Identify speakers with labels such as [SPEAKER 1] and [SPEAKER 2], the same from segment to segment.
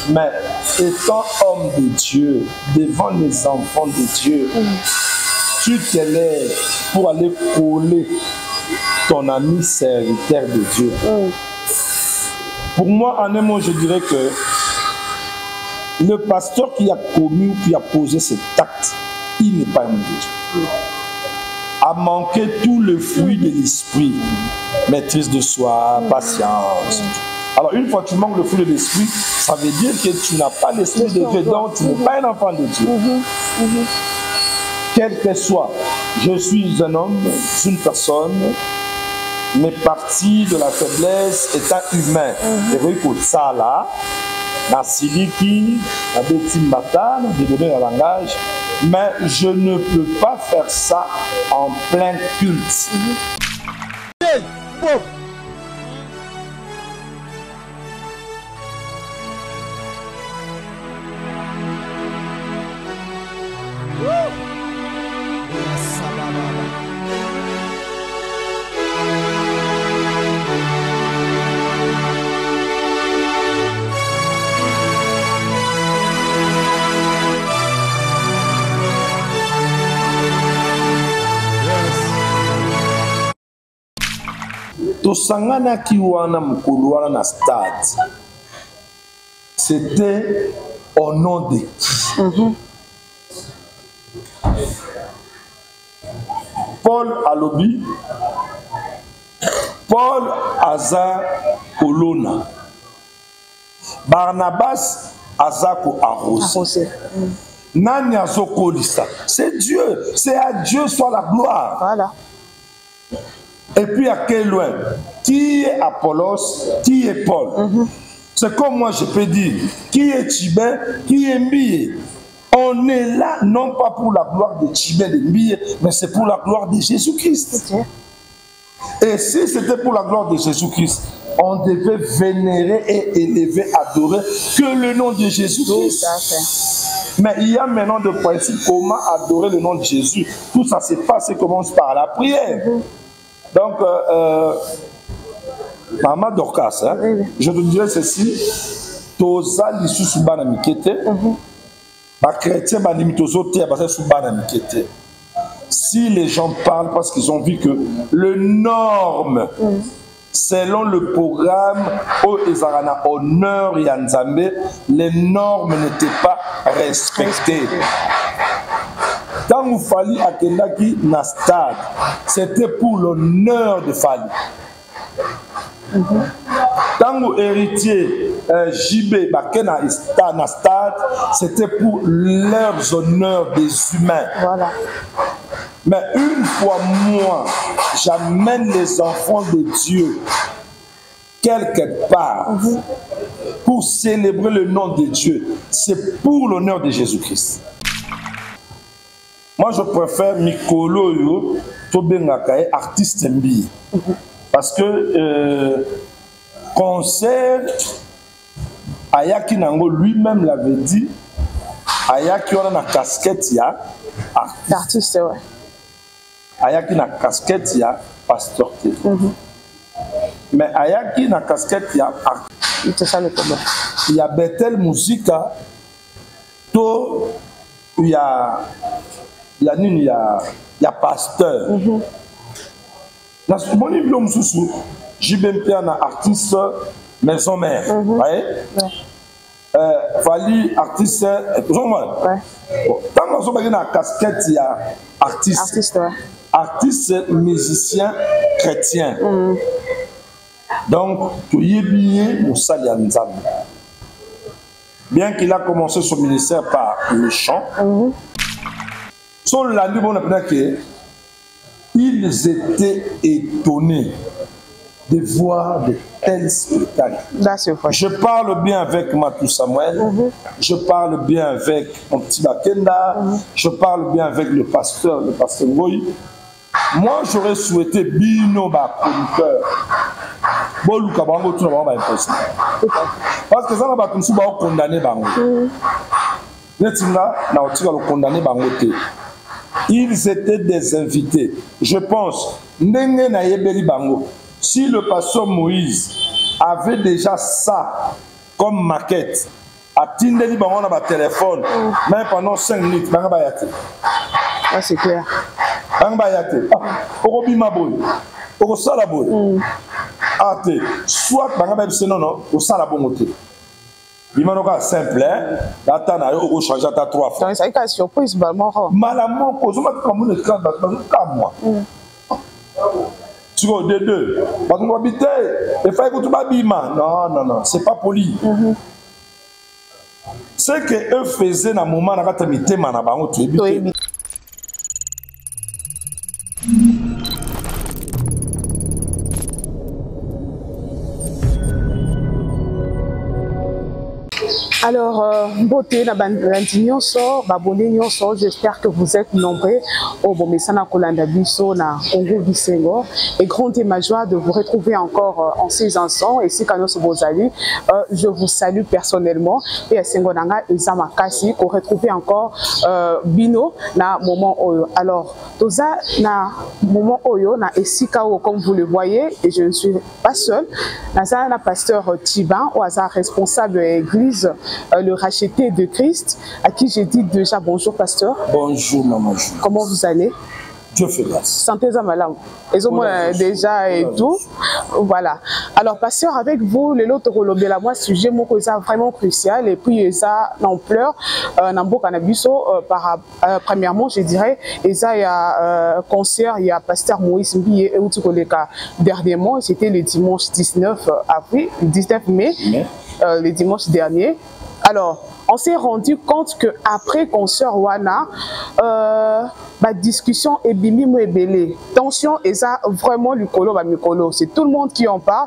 [SPEAKER 1] Mais étant homme de Dieu, devant les enfants de Dieu, tu te lèves pour aller coller ton ami serviteur de Dieu. Pour moi, en un mot, je dirais que le pasteur qui a commis ou qui a posé cet acte, il n'est pas un homme de Dieu. A manqué tout le fruit de l'esprit, maîtrise de soi, patience. Alors une fois que tu manques le fruit de l'esprit, ça veut dire que tu n'as pas l'esprit de Dieu, donc tu n'es pas un enfant de Dieu. Quel que soit, je suis un homme, une personne, mes parties de la faiblesse étant humain. C'est vrai que ça là, la siliki, la betimbata, développer le langage, mais je ne peux pas faire ça en plein culte. Hey, bon. Tosangana kiwana mukuluana na stade. C'était au nom de qui? Paul Alobi, Paul Aza Kolona, Barnabas Azako Arosé. Nani Azokolisa. C'est Dieu, c'est à Dieu soit la gloire.
[SPEAKER 2] Voilà.
[SPEAKER 1] Et puis à quel loin? Qui est Apollos? Qui est Paul? C'est comme moi je peux dire, qui est Tibet? Qui est Mbie? On est là non pas pour la gloire de Tibet, de Mbie, mais c'est pour la gloire de Jésus-Christ. Et si c'était pour la gloire de Jésus-Christ, on devait vénérer et élever, adorer que le nom de Jésus-Christ. Mais il y a maintenant de principe comment adorer le nom de Jésus. Tout ça se passe et commence par la prière. Donc, Maman Dorcas, hein, je te dirais ceci, Toza l'issue bana mikete, ba chrétien ba limitozote ya basa sous bana mikete. Si les gens parlent parce qu'ils ont vu que le norme, selon le programme au Ezarana honneur et Nzambe, les normes n'étaient pas respectées. Quand vous Fali Akendaki na stade, c'était pour l'honneur de Fali. Quand vous héritier JB Bakena na stade, c'était pour leurs honneurs des humains.
[SPEAKER 2] Voilà.
[SPEAKER 1] Mais une fois moi, j'amène les enfants de Dieu quelque part pour célébrer le nom de Dieu. C'est pour l'honneur de Jésus-Christ. Moi, je préfère Mikolo yo Tobengakae artiste mbi. Parce que concert, Ayaki Nango lui-même l'avait dit, Ayaki on a na casquette ya
[SPEAKER 2] artiste, ouais.
[SPEAKER 1] Ayaki na casquette ya pasteur. Mais Ayaki na casquette ya
[SPEAKER 2] c'est ça le problème.
[SPEAKER 1] Il y a Bethel Musica, to il y a pasteur. Dans ce moment JBMP un artiste maison mère. Fali artiste tant qu'on a une casquette il y a artiste artiste musicien chrétien. Donc tu y es bien au Salianzam. Bien qu'il a commencé son ministère par le chant, ils étaient étonnés de voir de tels spectacles. Je parle bien avec Matou Samuel, je parle bien avec mon petit Bakenda, je parle bien avec le pasteur Ngoyi. Moi, j'aurais souhaité Bino Bakonteur. Parce que ça va être condamné. Ils étaient des invités. Je pense, si le pasteur Moïse avait déjà ça comme maquette, atindeli bango na ba téléphone même pendant 5 minutes banga ba yate.
[SPEAKER 2] Ah, c'est clair.
[SPEAKER 1] Banga ba yate. Oko bima boy. Oko sala boy. Ate soit banga ba bise non au sala bongo te. Bima no ka simple data na yo oko changer ta 3 fois.
[SPEAKER 2] Donc ça est surprise ba mort.
[SPEAKER 1] Malamon ko zoma ka mon écran ba ka moi. Tu vois, de deux. Parce qu'on va habiter, il faut que tu bima. Non, c'est pas poli. Ce que eux faisaient dans le moment où tu étais dans tu es.
[SPEAKER 2] Alors, beauté, la bandignon sort, babonignon sort. J'espère que vous êtes nombreux au Bomesana Kolanda Biso, na Congo Bisengo. Et grande est ma joie de vous retrouver encore en ces instants. Et si Kanos Bozali, je vous salue personnellement. Et à Sengonanga et Zamakasi, qu'on retrouve encore Bino na moment Oyo. Alors, Toza na moment Oyo, na Esikao, comme vous le voyez, et je ne suis pas seul. Naza na pasteur Tiban, ou Aza responsable de l'église. Le racheté de Christ, à qui j'ai dit déjà bonjour pasteur.
[SPEAKER 1] Bonjour maman.
[SPEAKER 2] Comment vous allez?
[SPEAKER 1] Dieu fait grâce.
[SPEAKER 2] Santé à ma langue. Ils ont déjà et tout. Voilà. Alors pasteur, avec vous, le lot de moi sujet vraiment crucial et puis ça l'ampleur Nambo Canabiso premièrement je dirais et ça il y a concert, il y a pasteur Moïse Mbiye et Outukoleka dernièrement, c'était le dimanche 19 avril, 19 mai. Le dimanche dernier. Alors, on s'est rendu compte que après concert Wana, ma discussion est bimimo et belé. Tension et ça vraiment lucolo ba mikolo. C'est tout le monde qui en parle.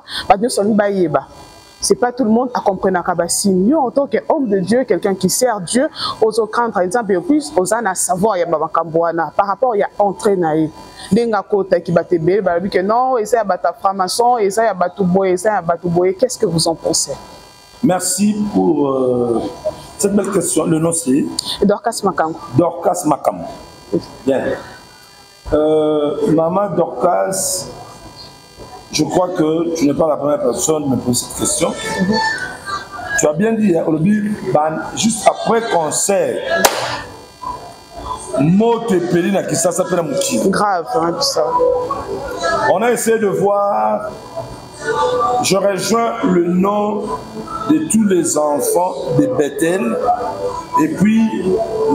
[SPEAKER 2] C'est pas tout le monde à comprendre nous en tant qu'homme de Dieu, quelqu'un qui sert Dieu, aux autres par exemple et plus aux ana savoir ya bakamboana par rapport ya entrée naïe. Denga kota qui batte belle babi que non et ça bata franc-maçon et ça ya batuboy et ça ya batuboy. Qu'est-ce que vous en pensez?
[SPEAKER 1] Merci pour cette belle question. Le nom c'est
[SPEAKER 2] Dorcas Makam.
[SPEAKER 1] Dorcas Makam. Bien. Maman Dorcas, je crois que tu n'es pas la première personne qui me pose cette question. Tu as bien dit, hein, juste après concert,
[SPEAKER 2] grave, hein, ça.
[SPEAKER 1] On a essayé de voir. Je rejoins le nom de tous les enfants de Bethel et puis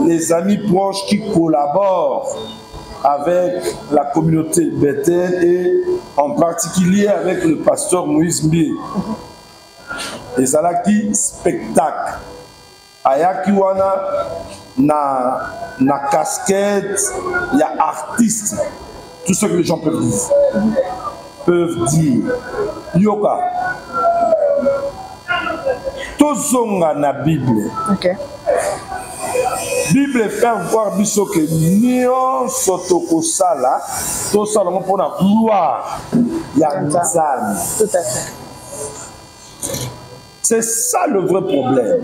[SPEAKER 1] les amis proches qui collaborent avec la communauté de Bethel et en particulier avec le pasteur Moïse Mbiye. Et ça là qui spectacle. Ayaki wana na casquette, il y a artistes, tout ce que les gens peuvent dire. Yoka. Tozonga na Bible.
[SPEAKER 2] Okay.
[SPEAKER 1] Bible fait voir biso que nion sotoko sala, to sala mo pona gloire ya nzambe.
[SPEAKER 2] Tout à fait.
[SPEAKER 1] C'est ça le vrai problème.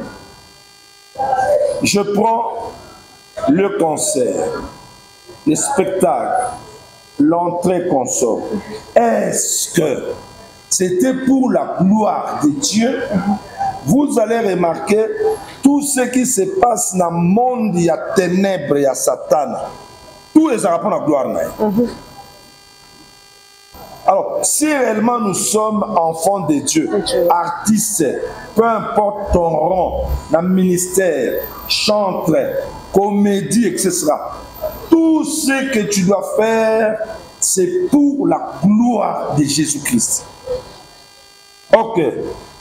[SPEAKER 1] Je prends le concert, le spectacle, l'entrée qu'on sort. Est-ce que c'était pour la gloire de Dieu? Vous allez remarquer tout ce qui se passe dans le monde, il y a ténèbres, il y a Satan. Tous les rapports à la gloire. Alors, si réellement nous sommes enfants de Dieu, artistes, peu importe ton rang, dans le ministère, chanteur, comédie, etc., tout ce que tu dois faire, c'est pour la gloire de Jésus-Christ. Ok.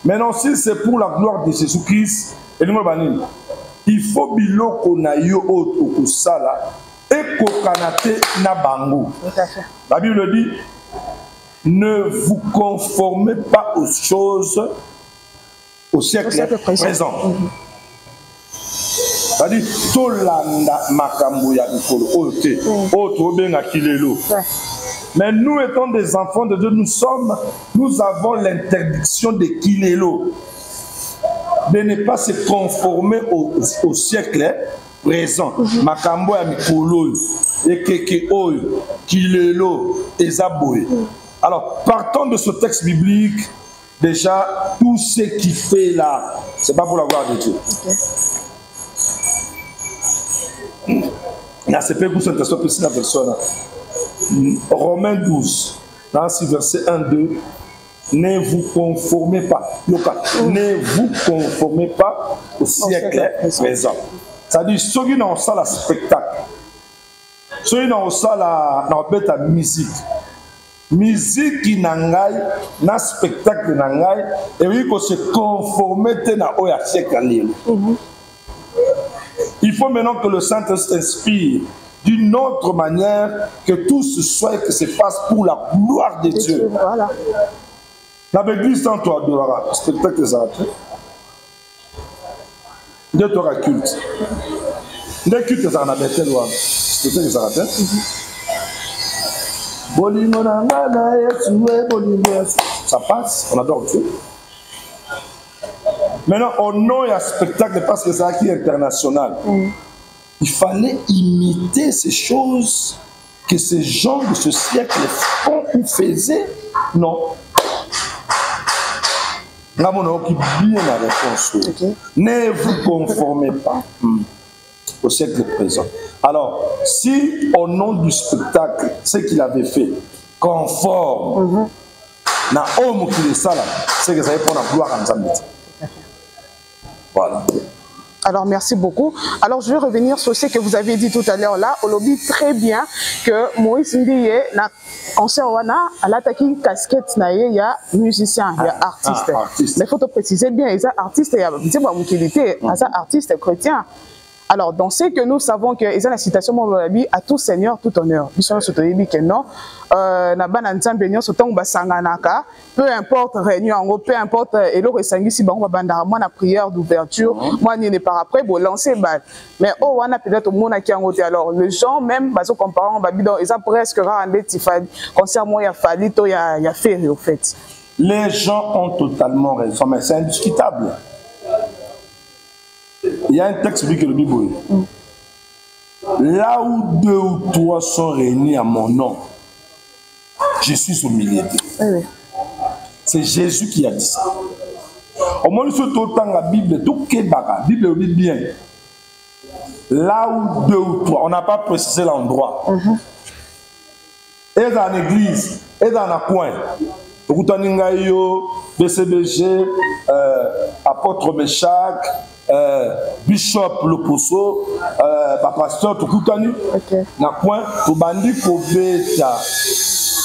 [SPEAKER 1] Maintenant, si c'est pour la gloire de Jésus-Christ, il faut biloko na yo oto sala et kokanate na bango. La Bible dit, ne vous conformez pas aux choses au siècle présent. C'est-à-dire, tolanda makambo ya bikolo ote, oto benga kilelo. Mais nous étant des enfants de Dieu, nous avons l'interdiction de kilelo, de ne pas se conformer au siècle présent. Makambo ya mikolo, ekeke oyo, kilelo, ezaboye. Alors, partant de ce texte biblique, déjà, tout ce qu'il fait là, ce n'est pas pour la gloire de Dieu. Là, c'est pas pour cette version. Romains 12, dans ce verset 1-2, ne vous conformez pas. Ne vous conformez pas au siècle présent. C'est-à-dire, ceux qui ont ça, le spectacle, ceux qui ont ça, la musique. Musique qui n'a pas spectacle n'a pas et oui qu'on se conforme à siècle. Il faut maintenant que le Saint-Esprit inspire d'une autre manière, que tout ce soit que se passe pour la gloire de Dieu. Voilà. L'église dans toi adorera, spectacle des arts. De toi culte. De culte des arts, spectacle des arts. Ça passe, on adore Dieu. Maintenant, au nom et à spectacle, parce que c'est acquis international, il fallait imiter ces choses que ces gens de ce siècle font ou faisaient. Non. Là, on a bien la réponse. Ne vous conformez pas au siècle présent. Alors, si au nom du spectacle, ce qu'il avait fait, conforme, na homme qui est ça là, c'est que ça va prendre la gloire en Zambie. Voilà.
[SPEAKER 2] Alors, merci beaucoup. Alors, je vais revenir sur ce que vous avez dit tout à l'heure là. On dit très bien que Moïse Ndiye, na concert wana, à l'attaque casquette, il y a musicien, il y a artiste. Mais il faut te préciser bien, il y a artiste, il y a utilité, il y a artiste chrétien. Alors, dans ce que nous savons que il y a la citation à tout seigneur, tout honneur. Peu importe réunion, peu importe et le resangi si bon banda moi na prière d'ouverture, moi ni ne par après bon lancer balle. Mais oh on a peut-être au monde qui en côté alors les gens même baso comparant babidon ils ont presque rendé tifani concert moi il y a fallu il y a fait au fait.
[SPEAKER 1] Les gens ont totalement raison mais c'est indiscutable. Il y a un texte qui dit que le Bible là où 2 ou 3 sont réunis à mon nom, je suis au milieu d'eux. C'est Jésus qui a dit ça. Au moins, nous sommes la Bible, tout la Bible dit bien. Là où 2 ou 3, on n'a pas précisé l'endroit. Et dans l'église, et dans le coin. BCBG, apôtre Méchac, Bishop Loposo, pasteur Tukutani, na point Tobandi Kobeta,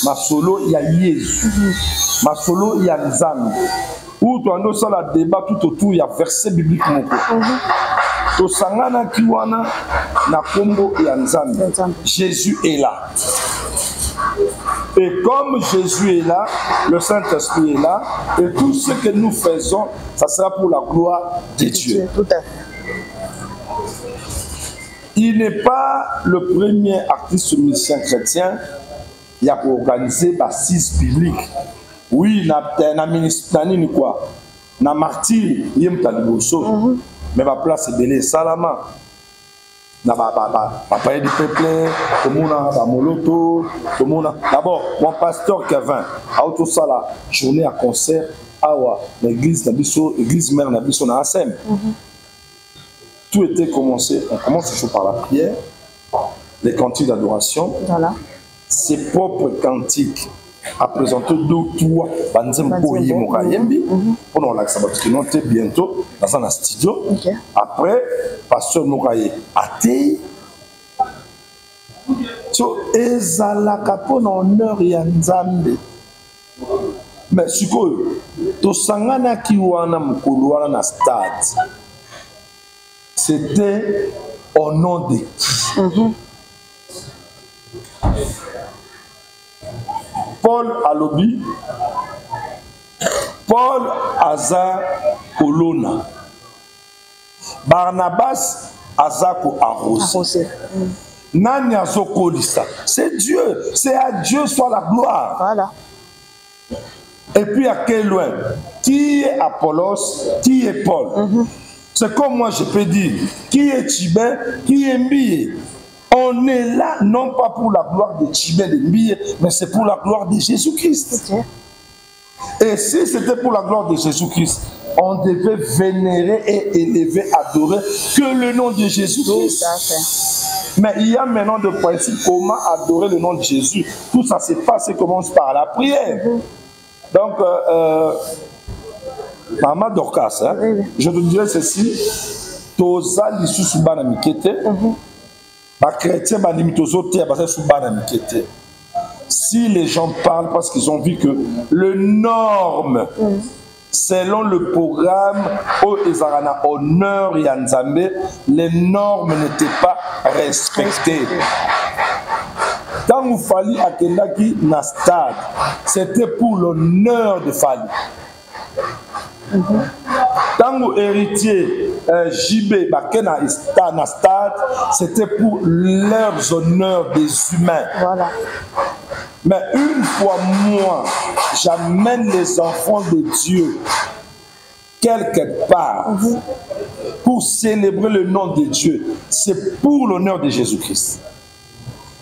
[SPEAKER 1] ma solo il y a Jésus, ma solo il y a Nzambe. Où tu as ça la débat tout autour il y a verset biblique moko. To sangana kiwana na kombo ya Nzambe. Jésus est là. Et comme Jésus est là, le Saint-Esprit est là, et tout ce que nous faisons, ça sera pour la gloire de Dieu.
[SPEAKER 2] Tout à fait.
[SPEAKER 1] Il n'est pas le premier artiste musicien chrétien qui a organisé l'assise biblique. Oui, il a ministre quoi, na martyr, il y a un mais ma place est belée Salama. Papa du peuple, d'abord, mon pasteur Kevin, a tout ça la journée à concert, à l'église l'église mère Nabiso na Assem. Tout était commencé, on commence toujours par la prière, les cantiques d'adoration, voilà. Ses propres cantiques à présenter 2 ou 3 pour nous l'accès parce que nous sommes bientôt dans un studio. Après, pasteur Mouraye athée. So ezalaka pour honneur ya Nzambe. Mais sikoyo to sangana ki wana mukulu wana na stade. C'était au nom de qui? Paul Alobi, Paul Aza Colonna, Barnabas Azako Arrosé. Nani Azokolisa. C'est Dieu, c'est à Dieu soit la gloire.
[SPEAKER 2] Voilà.
[SPEAKER 1] Et puis à quel loin? Qui est Apollos? Qui est Paul? C'est comme moi je peux dire, qui est Tibet? Qui est Mbiye? On est là non pas pour la gloire de Tibet, de Mbiye, mais c'est pour la gloire de Jésus-Christ. Et si c'était pour la gloire de Jésus-Christ, on devait vénérer et élever, adorer que le nom de Jésus-Christ. Mais il y a maintenant de principe comment adorer le nom de Jésus. Tout ça se passe et commence par la prière. Donc, Maman Dorcas, hein, je te dirais ceci. Toza lisusu bana mikete. Ba chrétien ba limitozo te ba su bana mikete. Si les gens parlent parce qu'ils ont vu que le norme, selon le programme au Ezarana honneur et Nzambe, les normes n'étaient pas respectées. Quand vous Fali Akendaki na stade, c'était pour l'honneur de Fali. Quand vous héritier JB Bakena na stade, c'était pour leurs honneurs des humains.
[SPEAKER 2] Voilà.
[SPEAKER 1] Mais une fois moi, j'amène les enfants de Dieu quelque part pour célébrer le nom de Dieu. C'est pour l'honneur de Jésus-Christ.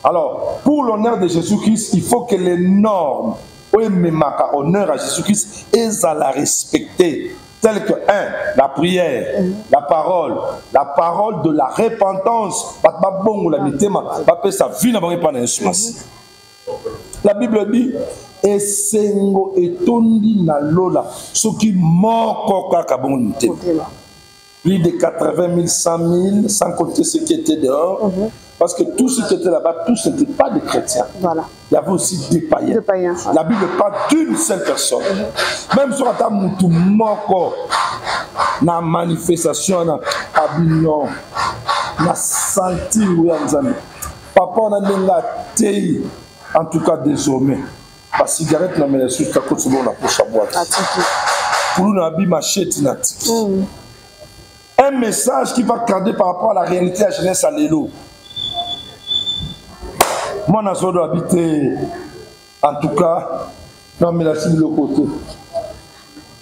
[SPEAKER 1] Alors, pour l'honneur de Jésus-Christ, il faut que les normes, honneur à Jésus-Christ, elles à la respecter. Telles que, la prière, la parole de la repentance. La Bible dit, Esengo etondi na lola, soki moko kaka bonite. Plus de 80 000, 100 000, sans compter ceux qui étaient dehors. Parce que tous ceux qui étaient là-bas, tous n'étaient pas des chrétiens. Voilà. Il y avait aussi des païens. La Bible parle d'une seule personne. Même sur la mutu moko, na manifestation, na abignon, na senti ou papa on a denga tei. En tout cas, désormais, la cigarette n'a pas été la côte la poche à boîte. Pour nous, on a machette. Un message qui va garder par rapport à la réalité à jeunesse à l'élo. Moi, je suis habité, en tout cas, dans le côté.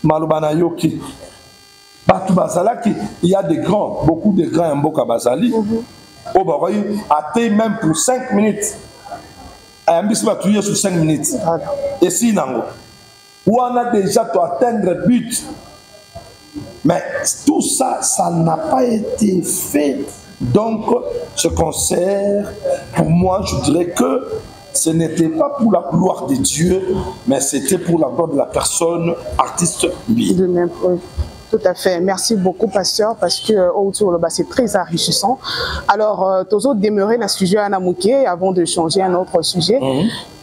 [SPEAKER 1] Malobana Yoki. Batou Bazalaki, il y a des grands, beaucoup de grands en Boka Bazali. Au Baroy, à même pour 5 minutes. Sur 5 minutes. Et si on a déjà atteindre le but. Mais tout ça, ça n'a pas été fait. Donc, ce concert, pour moi, je dirais que ce n'était pas pour la gloire de Dieu, mais c'était pour la gloire de la personne artiste libre.
[SPEAKER 2] Tout à fait. Merci beaucoup, pasteur, parce que autour là-bas, c'est très enrichissant. Alors, toujours demeurer dans le sujet à Namouké avant de changer à un autre sujet.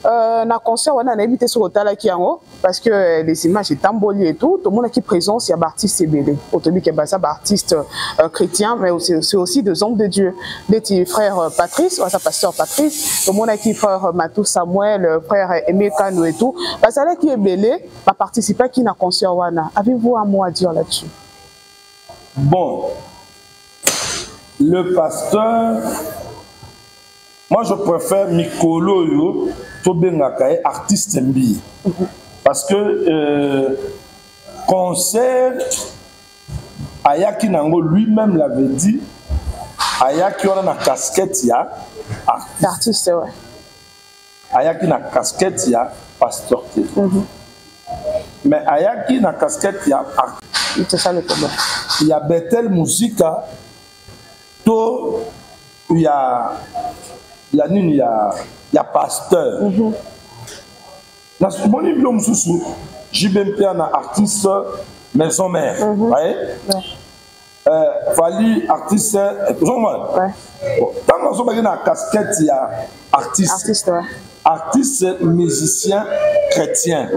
[SPEAKER 2] Na concert, on a invité sur l'hôtel qui en haut, parce que les images sont embolies et tout. Tout le monde qui est présent, c'est un artiste CBD. Autour qui est un artiste chrétien, mais c'est aussi des hommes de Dieu. Les petits frères Patrice, ou sa pasteur Patrice, tout le monde qui est frère Matou Samuel, frère Aimé Kano et tout. Parce que qui est belé, va participer qui n'a concert. Avez-vous un mot à dire là-dessus?
[SPEAKER 1] Bon, le pasteur, moi je préfère Mikolo Yo, Tobengakae, artiste mbi. Parce que concert, Ayaki Nango lui-même l'avait dit, Ayaki on a na casquette ya
[SPEAKER 2] artiste, ouais.
[SPEAKER 1] Ayaki na casquette ya pasteur. Mais Ayaki na casquette ya artiste.
[SPEAKER 2] C'est ça le problème.
[SPEAKER 1] Il y a Bethel Musica, il y a pasteur. Dans ce moment, JBMP est un artiste maison mère. Fali artiste. Tant qu'on a une casquette, il y a artiste. Artiste musicien chrétien.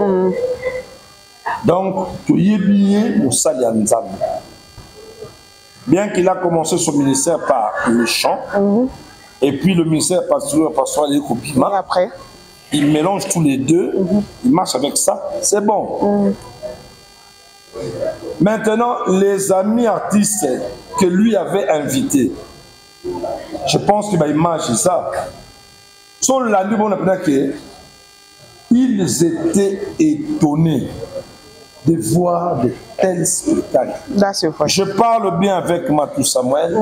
[SPEAKER 1] Donc, tout y est bien, au Salianzam. Bien qu'il a commencé son ministère par le chant, et puis le ministère pastoral et Kopima,
[SPEAKER 2] après,
[SPEAKER 1] il mélange tous les deux, il marche avec ça, c'est bon. Maintenant, les amis artistes que lui avait invités, je pense qu'il va imaginer ça. Sur la nuit, on a que ils étaient étonnés de voir de tels spectacles. Je parle bien avec Matou Samuel,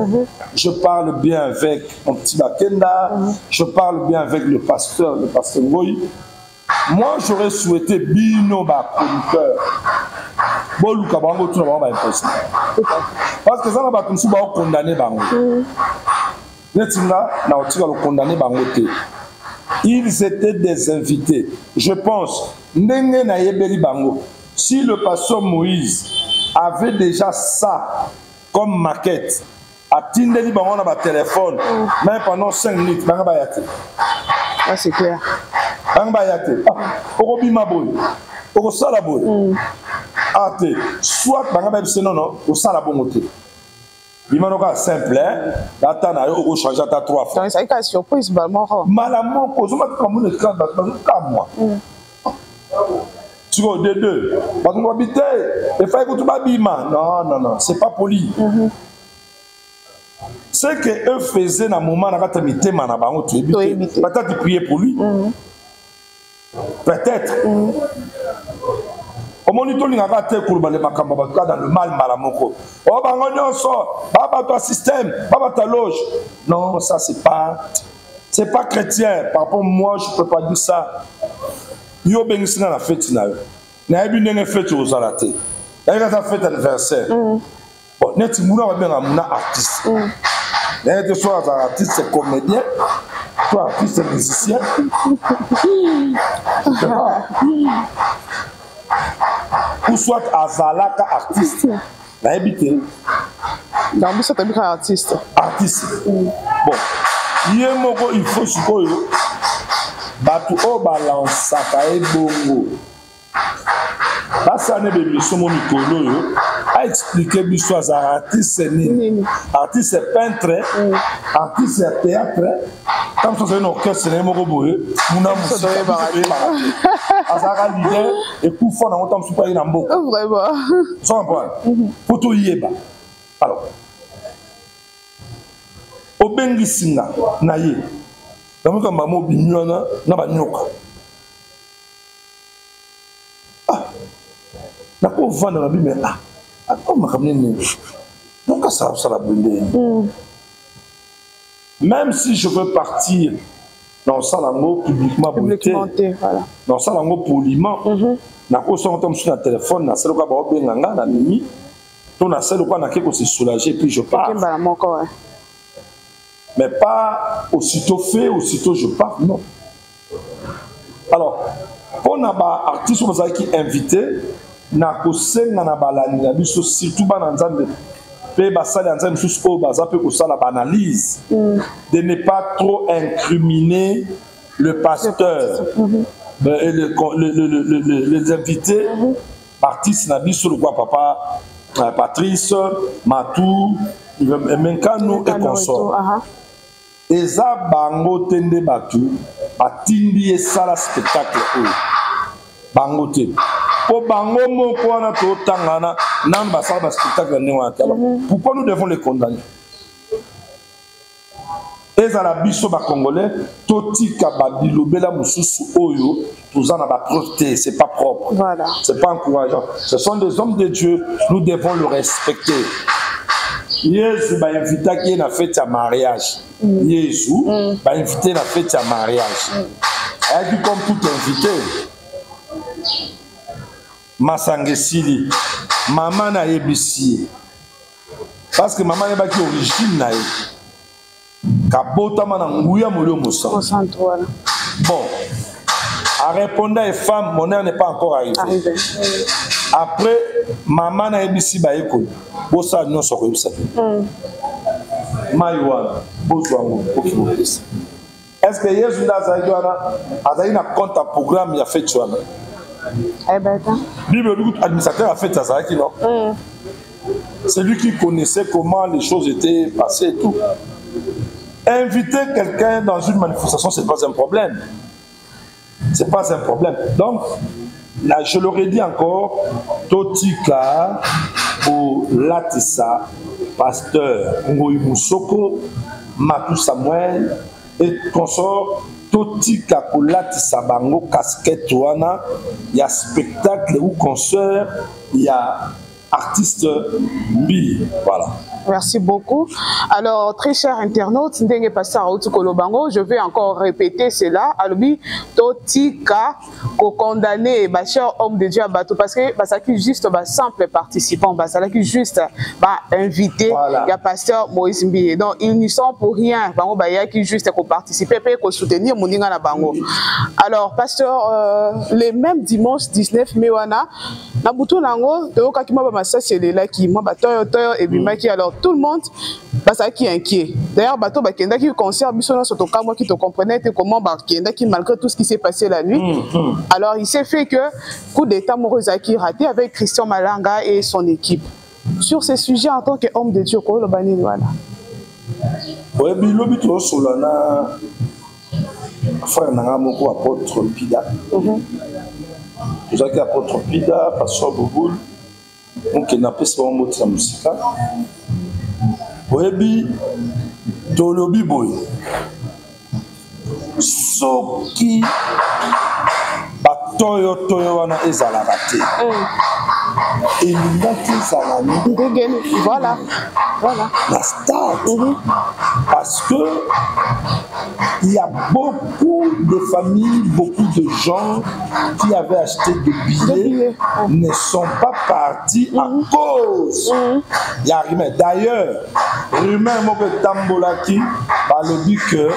[SPEAKER 1] je parle bien avec mon petit Bakenda, je parle bien avec le pasteur Ngoy. Moi, j'aurais souhaité bino ba producteur. Bon, Luka Bango, tout le monde va impossible. Parce que ça n'a pas comme si on condamné Bango. Netinga, na otika le condamné Bango. Ils étaient des invités. Je pense, Nenge na Yebeli Bango. Si le pasteur Moïse avait déjà ça comme maquette, à Tindeli Bango na ba téléphone, même pendant 5 minutes, Bango ba yate.
[SPEAKER 2] Ah, c'est clair.
[SPEAKER 1] Bango ba yate. Orobi Maboy. Oro Salaboy. Ate. Soit Bango ba yate, non, au Salabomote. Bimanoka simple, data na yo changer ta 3 fois.
[SPEAKER 2] Donc ça est surprise ba mort.
[SPEAKER 1] Malamon kozoma comme le cas comme moi. Tu vois de deux. Parce qu'on habite il faut que tu babima. Non, c'est pas poli. Ce que eux faisaient dans moment na kata mitema na bango tu éviter. Peut-être tu prier pour lui. Peut-être. Au moniteur, il y a dans le mal malamoko. Oh, bango sort, baba toi système, baba ta loge. Non, ça c'est pas chrétien. Par rapport à moi, je peux pas dire ça. Yo bengisina la fête na yo. Na yebi ndenge fête aux alaté. Na yebi ta fête anniversaire. Bon, net mouna va bien mouna artiste. Na yebi soit artiste c'est comédien, soit artiste c'est musicien. Ou soit azalaka artiste. Na habité.
[SPEAKER 2] Dans le c'est un artiste.
[SPEAKER 1] Artiste. Bon. Yemoko il faut sikoyo. Batu o balance ka ebongo. Basa ne be biso mo mikolo yo. A expliquer biso az artiste ni. Artiste c'est peintre, artiste c'est théâtre. Comme ça c'est un orchestre ne moko boye. Muna musique. Azara leader et pour fond dans autant super na mboko.
[SPEAKER 2] Vraiment.
[SPEAKER 1] Sans point. Photo yeba. Alors. Obengi singa na ye. Donc comme maman binyona na ba nyoka. Ah. Na ko vendre na bi mais ah. Attends ma kamne ni. Donc ça la blinde. Même si je veux partir dans ça lango publiquement
[SPEAKER 2] voilà.
[SPEAKER 1] dans ça lango poliment na ko so ntom sur le téléphone na selo ka ba obenganga na mimi to na selo ka na ke ko se soulager puis je pars mais pas aussitôt fait aussitôt je pars non. Alors on a ba artiste qui invité na ko senga na balani na biso surtout ba na nzambe pe basali nzambe susko baza pe ko sala analyse de ne pas trop incriminer le pasteur et les invités artistes na biso le papa Patrice Matou Menkano et consort eza bango tende batu atindi esala spectacle bango te po bango moko wana totangana namba sala spectacle ne wana pourquoi nous devons les condamner ezala biso ba congolais totika ba bilobela mususu oyo tozana ba preuve c'est pas propre
[SPEAKER 2] voilà
[SPEAKER 1] c'est pas encourageant ce sont des hommes de Dieu nous devons le respecter. Yesu ba invité qui na fête à mariage Yesu ba invité na fête à mariage et puis comme tout invité Masangesili maman na yebisi parce que maman n'est pas qui origine na kabota mana nguya molio mosa bon à répondre aux femmes mon heure n'est pas encore arrivé après maman na yebisi ba eko bosa nyonso ko yebisa maiwa bozwango okimo est-ce que Yesu ndazali wana azali na compte programme ya fête wana Bible administrateur a fait ça qui non c'est lui qui connaissait comment les choses étaient passées et tout. Inviter quelqu'un dans une manifestation c'est pas un problème. C'est pas un problème. Donc là je l'aurais dit encore Totika pour Latissa pasteur Ngoyi Moussoko Matou Samuel et consort Totika Kolatissa bango casquette wana ya spectacle ou concert ya artiste mbi voilà
[SPEAKER 2] Merci beaucoup. Alors, très chers internautes, Ndenge Pasteur Aouti Kolobango, je vais encore répéter cela. Alobi, Totika, condamné, cher homme de Dieu à bateau, parce que ça qui juste simple participant, ça qui juste invité, il y a Pasteur Moïse Mbiye. Donc, ils n'y sont pour rien. Il y a qui juste participer, pour soutenir Moninga na Bango. Alors, Pasteur, les mêmes dimanche 19 mai, na butu nango, Toyoka qui m'a massé c'est là qui m'a Toyo et Bimaki. Alors, tout le monde, ça qui est inquiet. D'ailleurs, bateau Bakenda qui concert Bissona Sotoka, moi qui te comprenais comment Bakenda qui malgré tout ce qui s'est passé la nuit. Alors, il s'est fait que coup d'état Morozaki raté avec Christian Malanga et son équipe. Sur ces sujets en tant qu'homme de Dieu, quoi le bani voilà.
[SPEAKER 1] Oui, mais le but de Solana, frère Nanga Moko apôtre Pida. Vous avez apôtre Pida, pasteur Boboul. Donc, il n'a pas ce mot de la musique. Oui, dans le Bible, ce qui Toyo wana ezala raté. Et
[SPEAKER 2] voilà.
[SPEAKER 1] La star. Parce que il y a beaucoup de familles, beaucoup de gens qui avaient acheté des billets ne sont pas partis à cause. Il y a rumeur. D'ailleurs, rumeur moke tambolaki par le but que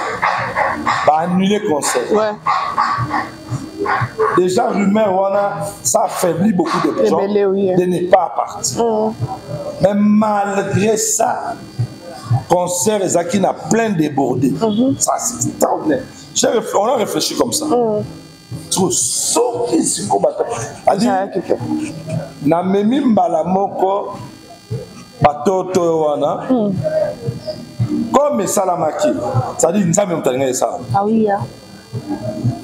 [SPEAKER 1] va annuler le concert. Ouais. Déjà, rumeur, ça affaiblit beaucoup de gens de ne pas partir. Mais malgré ça, concert Zaki n'a plein débordé. Ça, c'est extraordinaire. On a réfléchi comme ça. Ce qui se combattent. Na memi mbala moko batoto wana comme salamaki. Ça dit nzambe mutalinga ça.
[SPEAKER 2] Ah oui.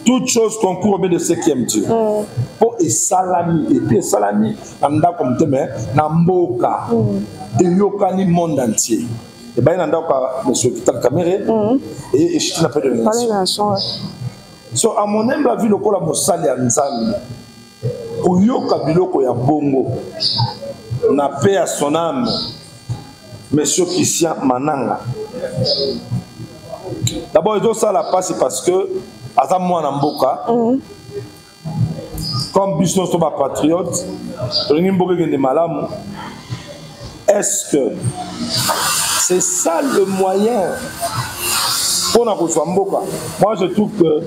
[SPEAKER 1] Toute chose concourt au bien de ce qui aime Dieu. Pour et salami, et puis salami, anda comme demain, namboka, et yokani monde entier. Et bien, anda comme monsieur Vital Kamere, et je t'appelle de nation. So, à mon humble avis, le kola mosali anzami, pour yoka biloko ya bongo, na paix à son âme, monsieur Christian Mananga. D'abord, il doit ça la passe parce que Azam Mwana Mboka, comme Bisnos Toba patriote, est-ce que c'est ça le moyen pour nous Mboka? Moi, je trouve que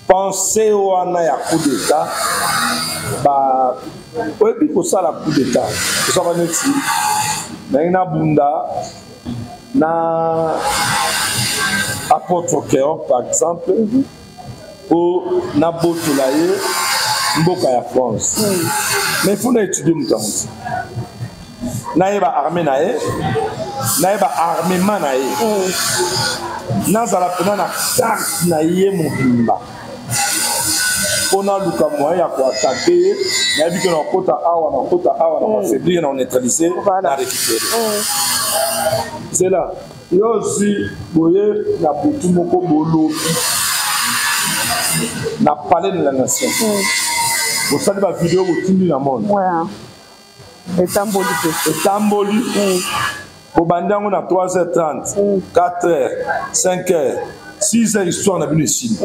[SPEAKER 1] penser au Anaya coup d'État, oui, il faut ça la coup d'État. Ça va être ici. Na Bunda, na apôtre Kéon, par exemple, ou Nabotulaye, Mboka ya France. Mais il faut étudier mon temps. Naïba armée naïe, naïba armement naïe. Nazala pena na carte naïe mon bimba. On a lu comme moi, il y a quoi attaquer, il y a vu que dans kota awa, on a affaibli, on a neutralisé, on a récupéré. C'est là. Il y a aussi, vous voyez, la boutou moko bolo, la palais de la nation. Vous savez la vidéo, vous timez la monde.
[SPEAKER 2] Ouais. Et Tamboli.
[SPEAKER 1] Et Tamboli. Au bandang, on a 3h30, 4h, 5h, 6h, histoire, on a vu le signe.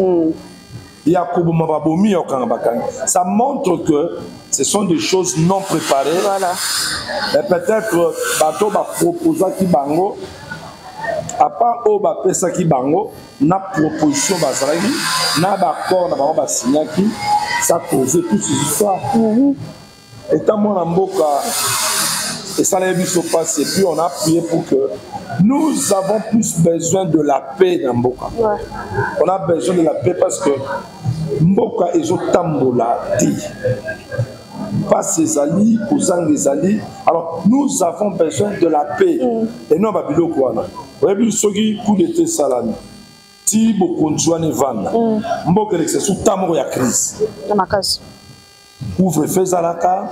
[SPEAKER 1] Ça montre que ce sont des choses non préparées. Voilà. Et peut-être bateau va proposer qui bango. À part au bapesa qui bango, na proposition bazalaki, na d'accord na bango basignaki, ça causait toutes ces histoires. Et tant mon amboka et ça l'a vu se passer, et puis on a prié pour que nous avons plus besoin de la paix dans Mboka. Ouais. On a besoin de la paix parce que Mboka est au tambola dit. Pas ses alliés, aux alliés. Alors nous avons besoin de la paix. Et nous, Babilo Kouana. Vous avez vu ce qui coup d'été salami. Si beaucoup de gens ne vendent, Mboka c'est sous tambour ya crise. Ouvre fais Zalaka,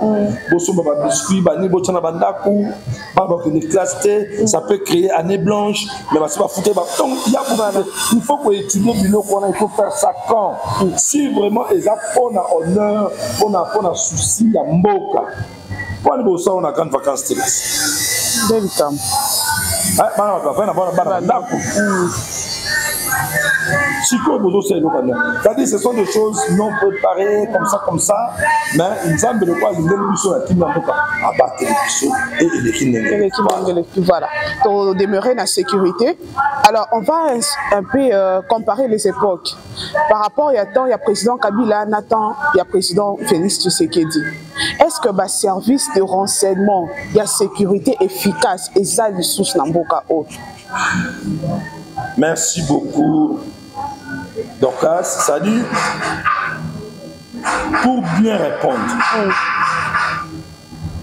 [SPEAKER 1] bosso baba biscuit, bani bochana bandaku, baba que des classes ça peut créer année blanche, mais c'est pas foutre. Donc il faut qu'on étudie bilo qu'on il faut faire ça quand. Si vraiment ils ont honneur, on a souci à Mboka. Pour les bossons on a grande vacances.
[SPEAKER 2] Délicat.
[SPEAKER 1] C'est-à-dire ce sont des choses non préparées comme ça, mais il me semble de quoi il
[SPEAKER 2] voilà. Pour demeurer dans la sécurité. Alors, on va un peu comparer les époques. Par rapport à temps, il y a président Kabila, Nathan, il y a président Félix Tshisekedi. Est-ce que le service de renseignement, il y a sécurité efficace et ça, les sources Namboka haute?
[SPEAKER 1] Merci beaucoup, Dorcas. Ça dit, pour bien répondre,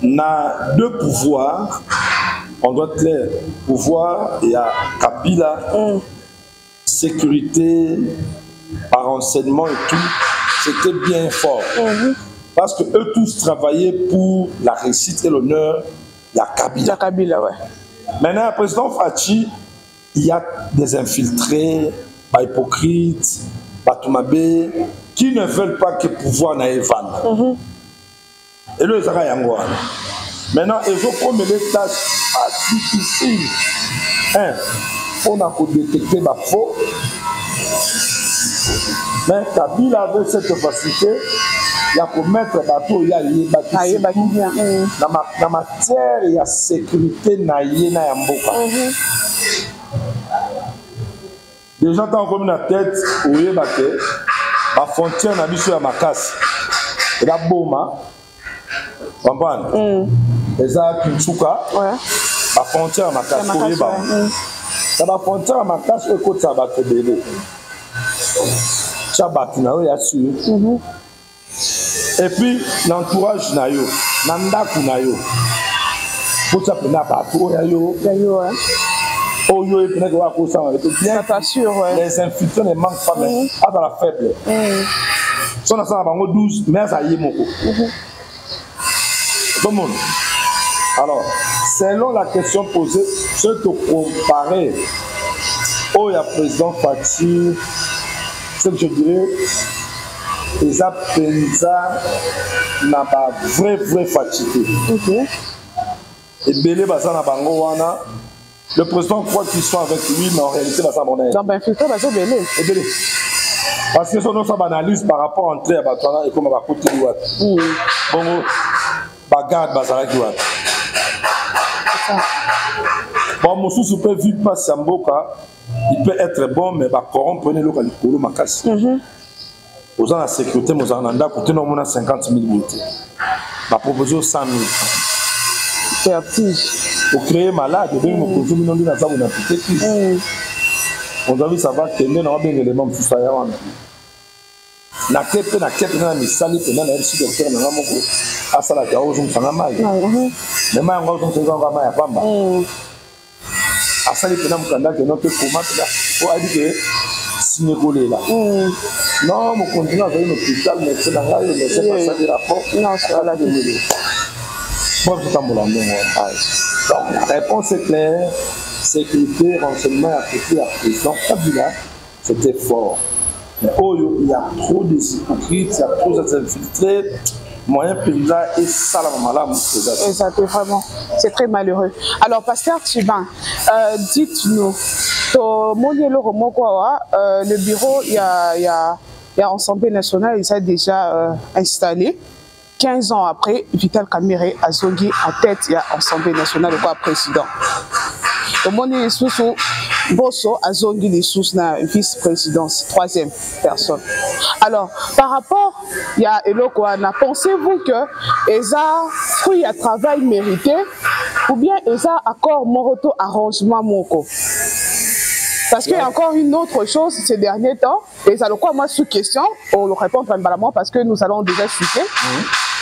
[SPEAKER 1] on a deux pouvoirs. On doit être clair. Pouvoir, il y a Kabila, sécurité, par renseignement et tout, c'était bien fort. Parce que eux tous travaillaient pour la réussite et l'honneur. Il y a Kabila.
[SPEAKER 2] Il y a Kabila, ouais.
[SPEAKER 1] Maintenant, le président Fachi, il y a des infiltrés, pas hypocrites, pas Toumabé, qui ne veulent pas que le pouvoir n'aille vendre. Et le Zara Yangouane. Maintenant, il faut prendre les tâches difficiles. On a détecté les faux. Mais Kabila avait cette facilité. Il y a pour mettre le bateau, il y a les bâtiments. Dans la matière, il y a sécurité, il y a Mboka. Les gens ont comme la tête, où il y a la frontière, on a vu sur la casse. Et la Boma, les a Kinchuka, la frontière, on a casse. La frontière, on a casse, et côté ça va te bébé. Chabatina, il y a su. Et puis, l'entourage nayo, nandaku nayo, pour ça, on a bateau, yayo, oh yo, et puis on a quoi ça, bien
[SPEAKER 2] t'assure,
[SPEAKER 1] les infiltrés ne manquent pas, mais pas dans la faible. Si on a ça, on a 12, mais ça y est, mon coup. Tout le monde. Alors, selon la question posée, ce que comparer au président Fachi, ce que je dirais, ils appellent ça n'a pas vrai fatigué. Et Bélé Basa n'a pas le président croit qu'ils sont avec lui, mais en réalité, Basa Bonnet. Bélé. Parce que son nom s'analyse par rapport à l'entrée à Batana et comme à côté du Watt. Bon, bagarre Basa Kiwat. Bon, mon sous peut vivre pas Samboka, il peut être bon, mais bah corrompre le local de Makas. Aux gens la sécurité, nous avons 50 000 unités. Ma proposition 100 000.
[SPEAKER 2] C'est petit.
[SPEAKER 1] Pour créer malade, on a vu ça va tenir dans un élément de ça. Na kepe na misali pe na RC docteur na ngamo asala ka ozo mfanga mai. Le mai ngao zo teza ngama ya pamba. Asali pe na mukanda ke no pe koma pe o adi ke sinekolela. Non, mon continent avec une hôpital, mais c'est dans la mais c'est pas ça des rapports. Non, c'est la demande. Moi, je t'en demande. Donc, la réponse est claire. Sécurité, renseignement, appliqué à président Kabila, c'était fort. Mais oh, il y a trop de hypocrites, il y a trop d'infiltrés. Moyen président et ça la maman.
[SPEAKER 2] Exactement, vraiment. C'est très malheureux. Alors, pasteur Tchiban, dites-nous, le bureau, il y a Assemblée nationale, il s'est déjà installé. 15 ans après, Vital Kamerhe a zongi en tête, il y a Assemblée nationale, le président. Au monde les sous Bosso a zongi les sous na vice-présidence, troisième personne. Alors, par rapport, il y a Elokoana, pensez-vous que ESA fruit à travail mérité ou bien ESA accord Moroto arrangement Moko? Parce qu'il y a encore une autre chose ces derniers temps, et ça le quoi moi sous question, on le répond principalement parce que nous allons déjà citer.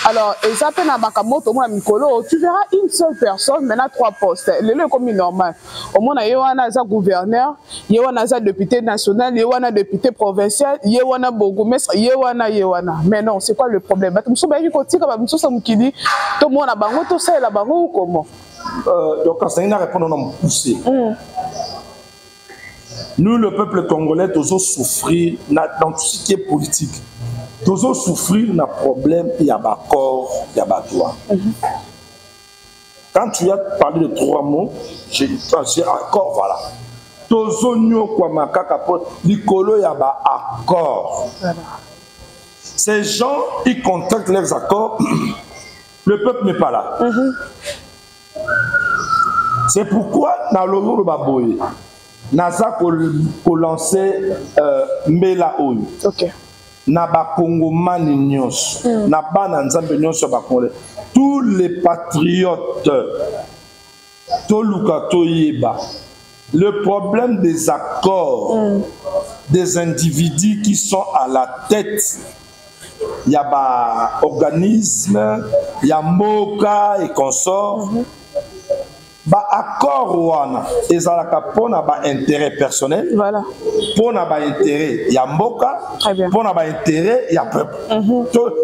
[SPEAKER 2] Alors, ESA pena bakamoto moi mikolo, tu verras une seule personne, maintenant 3 postes. Le comme normal. Au moins il y a un gouverneur, il y a un député national, il y a un député provincial, il y a un bourgmestre, il y a un. Mais non, c'est quoi le problème? Tout le monde a bango tout ça là bango ou comment?
[SPEAKER 1] Donc quand ça y a répondre on poussé. Nous, le peuple congolais, toujours souffrir dans tout ce qui est politique. Toujours souffrir d'un problème, il y a un corps, il y a un droit. quand tu as parlé de 3 mots, j'ai accord, voilà. Tozonyo kwa makaka po likolo ya ba accord. Ces gens, ils contractent leurs accords, le peuple n'est pas là. C'est pourquoi dans le jour de Baboye, Naza ko lancer Mbela Oyo.
[SPEAKER 2] Ok.
[SPEAKER 1] Na ba Congomani nyonso, na ba na nzambe nyonso ba Congolais. Tous les patriotes, Toluka Toyeba, le problème des accords des individus qui sont à la tête, il y a ba organisme, il y a Moka et consorts. Ba accord wana ezalaka pona ba intérêt personnel,
[SPEAKER 2] voilà,
[SPEAKER 1] pona ba intérêt ya mboka, pona ba intérêt ya peuple.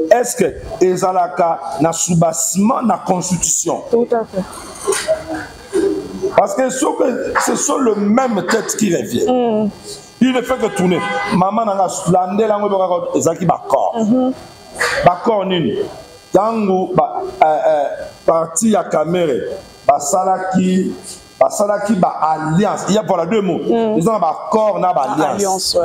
[SPEAKER 1] Est-ce que ezalaka na soubassement na constitution?
[SPEAKER 2] Tout à fait.
[SPEAKER 1] Parce que ce sont le même tête qui revient. Il ne fait que tourner. Maman n'a pas landé la ngobeka ezaki ba accord. Ba accord nini? Tango ba parti ya caméra Basalaki ba alliance. Il y a voilà 2 mots. Ils ont ba accord na ba alliance.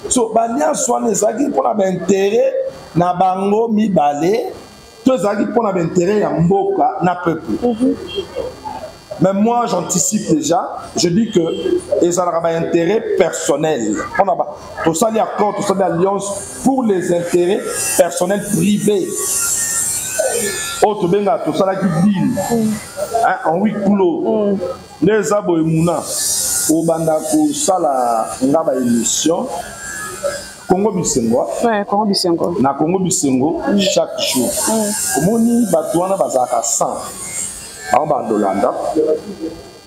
[SPEAKER 1] So ba alliance soit ezaki pour na intérêt na bango mibale, to ezaki pour na intérêt ya mboka na peuple. Mais moi j'anticipe déjà, je dis que ezalaka ba intérêt personnel. On a ba tout ça les accords, tout ça les alliances pour les intérêts personnels privés. Autre benga tout ça qui dit en 8 coulots les aboyemuna au bandako sala ngaba émission Congo Bisengo. Ouais, Congo Bisengo. Na Congo Bisengo chaque jour. Komoni batwana bazaka 100 en bandolanda.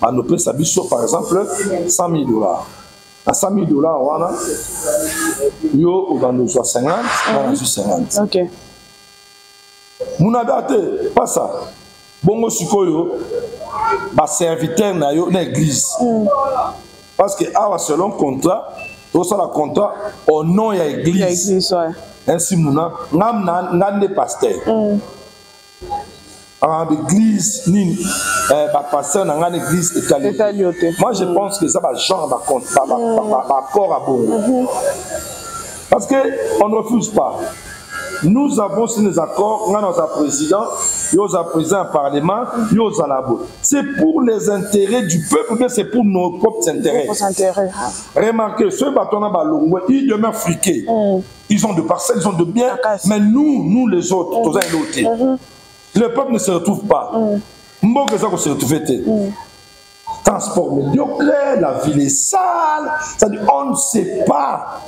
[SPEAKER 1] On peut s'habiller par exemple $100 000. À $100 000 wana yo au bando 50, on a 50. OK. Munadate, pas ça. Bongo sikoyo, ba serviteur na yo na église. Parce que selon contrat, tout ça la contrat au nom ya église. Ainsi muna ngam pasteur. En église ni ba pasteur na ngam église étalioté. Moi je pense que ça va genre ba contrat ba accord à bon. Parce que on ne refuse pas. Nous avons signé des accords, nous avons un président, nous avons un président au Parlement, nous avons un labo. C'est pour les intérêts du peuple, mais c'est pour nos propres intérêts. Remarquez, ceux qui ils demeurent friqués. Ils ont de parcelles, ils ont de biens, mais nous les autres, le peuple ne se retrouve pas. Se retrouve. Transport médiocre, la ville est sale, c'est-à-dire on ne sait pas.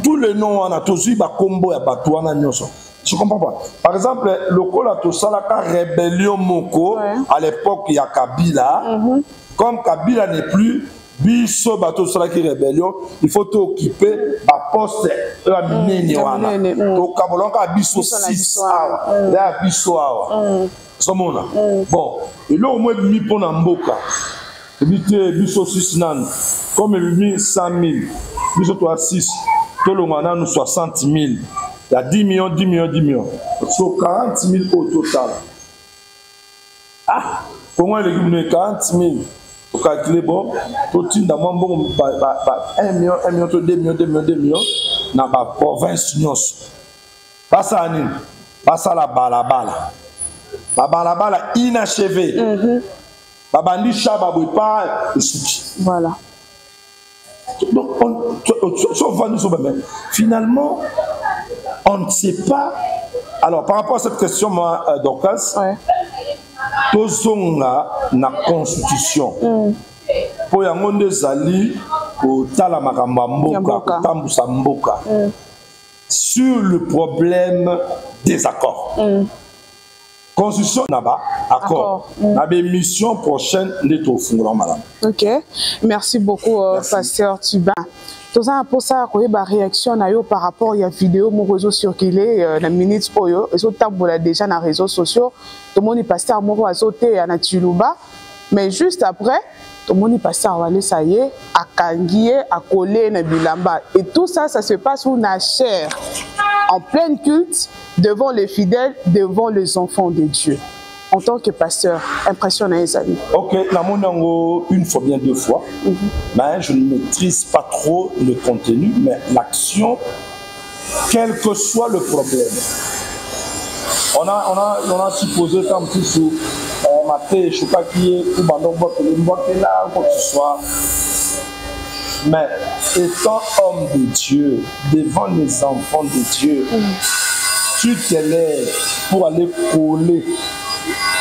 [SPEAKER 1] Tous les noms on a tous eu combo et batouana nyoso. Je comprends pas. Par exemple, le Kola Tosalaka rébellion Moko à l'époque il y a Kabila. Comme Kabila n'est plus, biso bateau Salaki rébellion, il faut t'occuper la poste la mininiwana. To Kabolonka biso 6 hours. Là biso hours. Somona. Bon, et là au moins mi pour Namboka. Éviter biso 6 nan. Comme il mis 100 000. Biso toi 6. Tout le monde a nous 60 000. Il y a 10 millions, 10 millions, 10 millions. Sur 40 000 au total. Ah, comment il est 40 000? Pour calculer, bon, tout le monde a 1 million, 1 million, 2 millions, 2 millions, 2 millions. Dans la province, pas ça, pas ça la balabala. La balabala inachevée. Babandi Chababou, pas voilà. Donc, finalement, on ne sait pas. Alors, par rapport à cette question, moi, Dorcas, tous ont la constitution. Pour y avoir des alliés, au Talamakambamboka, Tambusamboka, sur le problème des accords. Constitution là-bas, accord. La mission prochaine n'est au fond, madame. Ok, merci beaucoup, Pasteur Tuban. Tout ça pour ça, il y a une réaction par rapport à la vidéo mon réseau circulé dans la minute oyo, et ça déjà dans les réseaux sociaux. Tout le monde est pasteur Moro a sauté à Natuluba, mais juste après, tout le monde est pasteur Wale ça y est, à Kangié, à Kolé, na Bilamba, et tout ça, ça se passe sous la chair, en plein culte, devant les fidèles, devant les enfants de Dieu.
[SPEAKER 2] en tant que pasteur? Impression na les amis.
[SPEAKER 1] Ok, une fois bien 2 fois, mais je ne maîtrise pas trop le contenu, mais l'action, quel que soit le problème. On a supposé comme tout sous maté, je sais pas qui est, ou bandon là, quoi que ce soit. Mais étant homme de Dieu, devant les enfants de Dieu, tu te lèves pour aller coller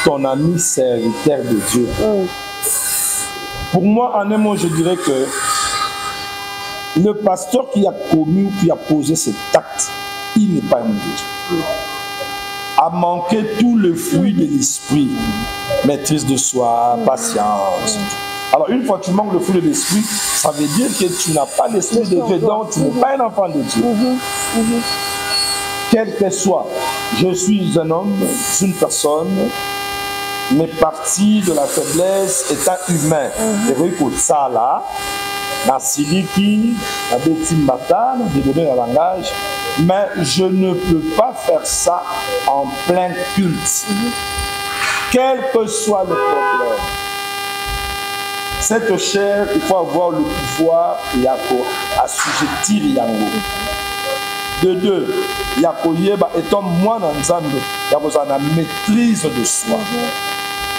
[SPEAKER 1] ton ami serviteur de Dieu. Pour moi, en un mot, je dirais que le pasteur qui a commis ou qui a posé cet acte, il n'est pas un Dieu. A manqué tout le fruit de l'esprit, maîtrise de soi, patience. Alors, une fois que tu manques le fruit de l'esprit, ça veut dire que tu n'as pas l'esprit de Dieu, donc tu n'es pas un enfant de Dieu. Quel que soit, je suis un homme, une personne, mes parties de la faiblesse étant humain. C'est vrai que ça là, dans Siliki, dans Betimbata, dans développé le langage, mais je ne peux pas faire ça en plein culte. Quel que soit le problème. Cette chair, il faut avoir le pouvoir et assujettir Yango. De deux, Yakoyeba étant moi dans Nzambe, il y a besoin de maîtrise de soi.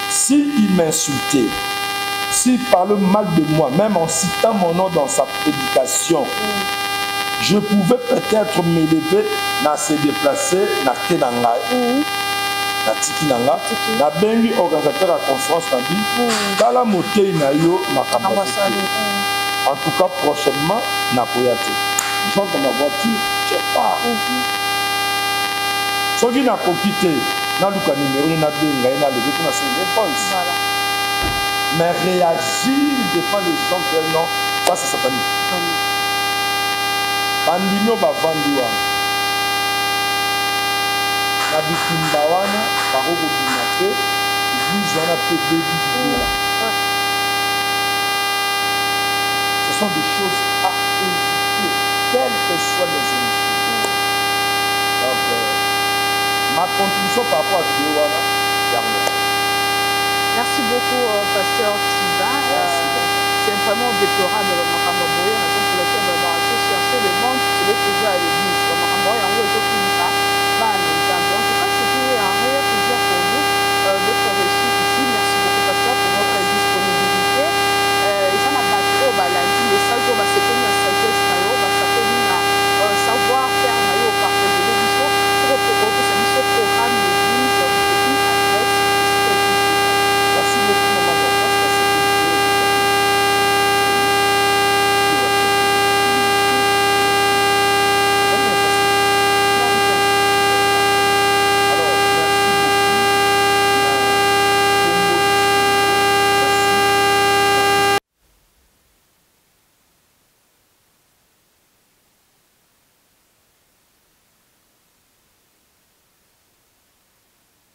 [SPEAKER 1] S'il m'insultait, s'il parlait mal de moi, même en citant mon nom dans sa prédication, je pouvais peut-être m'élever, se déplacer, dans Kenangai. Na tiki nanga na bengi organisateur à conférence na bi tala motei na yo makambo en tout cas prochainement na koyate je dans ma voiture je pars soki na kokite na luka numéro na benga na levé pour na une réponse mais réagir devant les gens que non ça c'est satanique bandino bavandiwa na bitumba wana bakokobima te église wana mpe bebi bibola. Ce sont des choses à éviter, quelles que soient les émissions. Donc, ma contribution par rapport à ce vidéo wana yango.
[SPEAKER 2] Merci beaucoup, pasteur Sylvain. C'est vraiment déplorable le makambo boye, raison pour laquelle on va chercher le monde, c'est le toujours à l'église. Le makambo yango est